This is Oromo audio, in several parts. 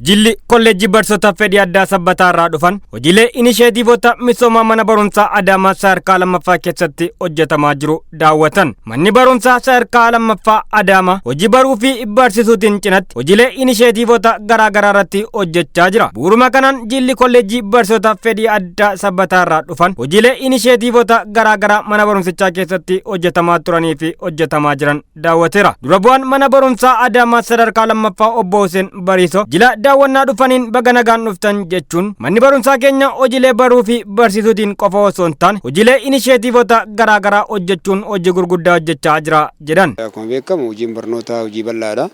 Jilli kolleejjii barsiisota fedhii addaa sabbataa irraa dhufan hojiilee inisheetiivota misooma mana barumsaa Adaamaa sadarkaa lammaffaa keessatti hojjetamaa jiru daawwatan. Manni barumsaa sadarkaa lammaffaa Adaamaa hojii baruu fi barsiisuutiin cinatti hojiilee inisheetiivota garaa garaa irratti hojjechaa jira. Bu'uuruma kanaan jilli kolleejjii barsiisota fedhii addaa sabbataa irraa dhufan hojiilee inisheetiivota garaa garaa mana barumsichaa keessatti hojjetamaa turanii fi hojjetamaa jiran daawwateera. Dura bu'aan mana barumsaa Adaamaa sadarkaa lammaffaa obbo Hussein Bariisoo jila daawwannaa dhufaniin baga nagaan dhuftan jechuun manni barumsaa keenya hojiilee baruu fi barsiisuutiin qofa osoo hin taane hojiilee inisheetiivota garaa garaa hojjechuun hojii gurguddaa hojjechaa jira jedhan. Akkuma beekamu hojiin barnootaa hojii bal'aadha.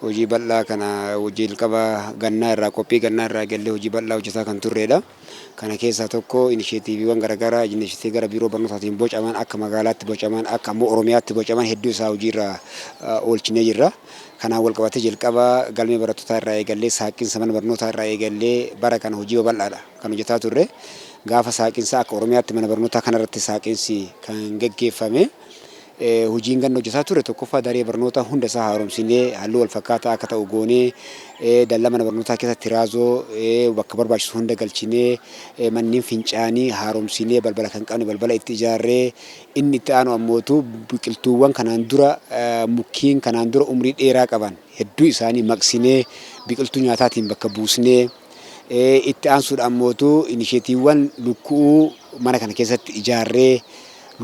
Hojii bal'aa kana hojii jalqaba gannaa irraa qophii gannaa irraa gallee hojii bal'aa hojjetaa kan turredha. Kana keessaa tokko inisheetiiviiwwan garaa garaa inisheetiivii gara biiroo barnootaatiin bocaman akka magaalaatti bocaman akka ammoo Oromiyaatti bocaman hedduu isaa hojiirra oolchinee jirra. Kanaan wal qabatee jalqaba galmee barattootaa irraa eegallee saaqinsa mana barnootaa irraa eegallee bara kana hojii bal'aadha kan hojjetaa turre. Gaafa saaqinsa akka Oromiyaatti mana barnootaa kanarratti saaqinsi kan gaggeeffame. Hojiin ganna hojjetaa ture tokkoffaa daree barnootaa hunda isaa haaromsinee halluu wal fakkaataa akka ta'u goonee dallaa mana barnootaa keessatti raazoo bakka barbaachisu hunda galchinee manneen fincaanii haaromsinee balbala kan qabne balbala itti ijaarree inni itti aanu ammootu biqiltuuwwan kanaan dura mukkiin kanaan dura umrii dheeraa qaban hedduu isaanii maqsinee biqiltuu nyaataatiin bakka buusnee itti aansuudhaan ammootu inisheetiiwwan lukkuu mana kana keessatti ijaarree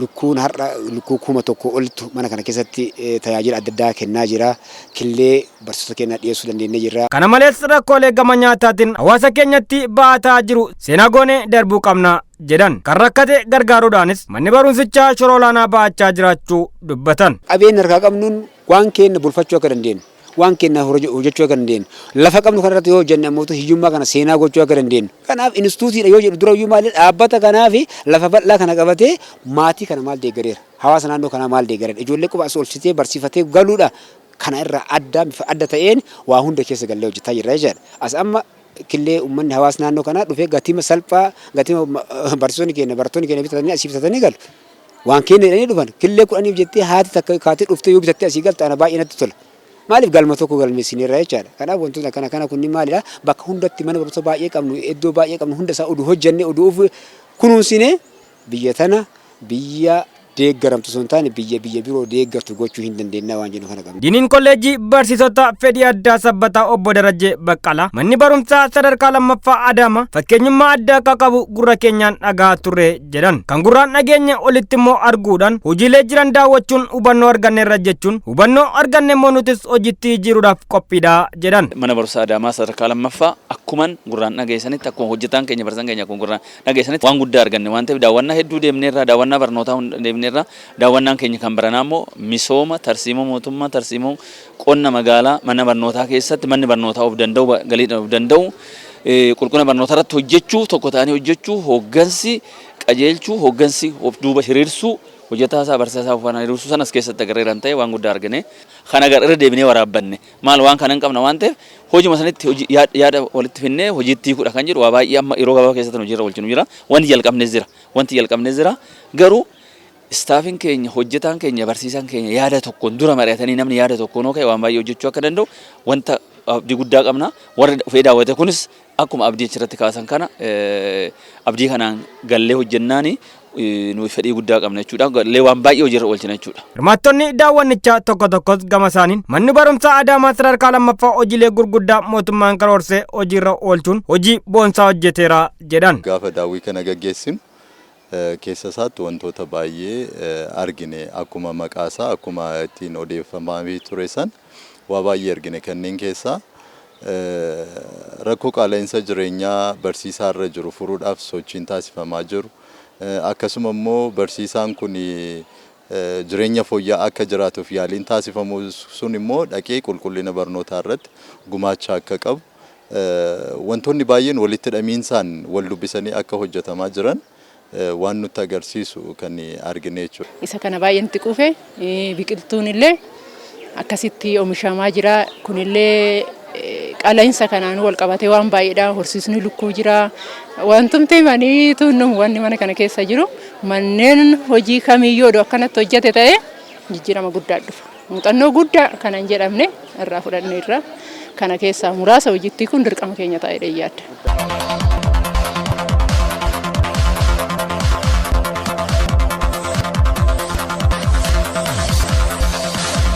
lukkuun har'a lukkuu 1,000 oltu mana kana keessatti tajaajila adda addaa kennaa jira. Killee barsiisota keenya dhiyeessuu dandeenyee jirra. Kana malees rakkoolee gama nyaataatiin hawaasa keenyatti baataa jiru seenaa goonee darbuu qabna jedhan. Kan rakkate gargaaruudhaanis manni barumsichaa shoora olaanaa baachaa jiraachuu dubbatan. Qabeenya harkaa qabnuun waan keenya bulfachuu akka dandeenyu. Waan keenya hojjechuu akka dandeenyu lafa qabnu kanarratti yoo hojjenne ammoo hiyyummaa kana seenaa gochuu akka dandeenyu. Kanaaf instituutiidha yoo jedhu dura iyyuu maali dhaabbata kanaafi lafa bal'aa kana qabatee maatii kana maal deeggareera hawaasa naannoo kana maal deeggareera ijoollee quba as oolchitee barsiifatee galuudha. Kana irraa adda ta'een waa hunda keessa gallee hojjetaa jirra jechaadha. As amma killee uummanni hawaasa naannoo kanaa dhufee gatii salphaa gatii barsiisonni keenya barattoonni keenya bitatanii asii bitatanii galu. Waan keenya jedhanii dhufan killee 10 jettee haati takka kaatee dhuftee yoo bitattee asii galtu ana baay'ee natti tola. Maaliif galma tokko galmeessineerra jechaadha. Kanaaf wantoota kana kunniin maalidha? Bakka hundatti mana barumsaa baay'ee qabnu, iddoo baay'ee qabnu hunda isaa oduu hojjennee oduu kunuunsinee biyya tana biyya deeggaramtu osoo hin taane biyya biroo deeggartu gochuu hin dandeenyaa waan jennu kana qabna. Diiniin kolleejjii barsiisota fedhii addaa sabbataa obbo Darajjee Baqqalaa manni barumsaa sadarkaa lammaffaa Adaamaa fakkeenyummaa addaa akka qabu gurra keenyaan dhagaa turre jedhan. Kan gurraan dhageenya olitti immoo arguudhaan hojiilee jiran daawwachuun hubannoo arganneerra jechuun hubannoo arganne immoo nutis hojiitti jijjiiruudhaaf qophiidha jedhan. Mana barumsaa Adaamaa sadarkaa lammaffaa akkuman gurraan dhageessanitti akkuma hojjetaan keenya barsiisan keenya akkuma gurraan dhageessanitti waan guddaa arganne waan ta'eef daawwannaa hedduu deemneerra daawwannaa barnootaa deemneerra. Daawwannaan keenya kan biraa immoo misooma tarsiimoo mootummaa tarsiimoo qonna magaalaa mana barnootaa keessatti manni barnootaa of danda'u galii of danda'u qulqullina barnootaa irratti hojjechuu tokko ta'anii hojjechuu hooggansi qajeelchuu hooggansi of duuba hiriirsuu hojjetaa isaa barsiisaa uffaana hiriirsuu sanas keessatti agarreeran ta'e waan guddaa argine kana irra deebinee waraabbanne maal waan kana hin qabna waan ta'eef hojii masanitti yaada walitti finnee hojiitti kudha kan jedhu waa baay'ee amma yeroo gabaabaa keessatti hojiirra oolchinu jira wanti jalqabnes jira garuu Staafin keenya hojjetaan keenya barsiisaan keenya yaada tokkoon dura mari'atanii namni yaada tokkoon oo ka'e waan baay'ee hojjechuu akka danda'u wanta abdii guddaa qabna warra dhufee daawwate kunis akkuma abdii achirratti kaasan kana abdii kanaan gallee hojjennaani nuyi fedhii guddaa qabna jechuudha gallee waan baay'ee hojiirra oolchina jechuudha. Hirmaattonni daawwannichaa tokko tokkos gama isaaniin manni barumsaa Adaamaa sadarkaa lammaffaa hojiilee gurguddaa mootummaan karoorsee hojiirra oolchuun hojii boonsaa hojjeteera jedhan. Gaafa daawwii kana gaggeessinu keessa isaatti wantoota baay'ee argine akkuma maqaasaa akkuma ittiin odeeffamaa ture san waa baay'ee argine kanneen keessaa rakkoo qaala'insa jireenyaa barsiisaa irra jiru furuudhaaf sochiin taasifamaa jiru akkasuma immoo barsiisaan kun jireenya fooyya'aa akka jiraatuuf yaaliin taasifamu sun immoo dhaqee qulqullina barnootaa irratti gumaacha akka qabu wantoonni baay'een walitti hidhamiinsaan wal dubbisanii akka hojjetamaa jiran waan nutti agarsiisu kan argine jechuudha. Isa kana baay'ee nutti quufe biqiltuun illee akkasitti oomishamaa jira kunillee qaala'insa kanaan wal qabatee waan baay'eedha horsiisni lukkuu jira wantumti manii tunnum wanni mana kana keessa jiru manneen hojii kamiyyuu akkanatti hojjete ta'e jijjiirama guddaa dhufa. muuxannoo guddaa kanan jedhamne irraa fudhanneerra. Kana keessaa muraasa hojiitti kun dirqama keenya ta'ee yaadda.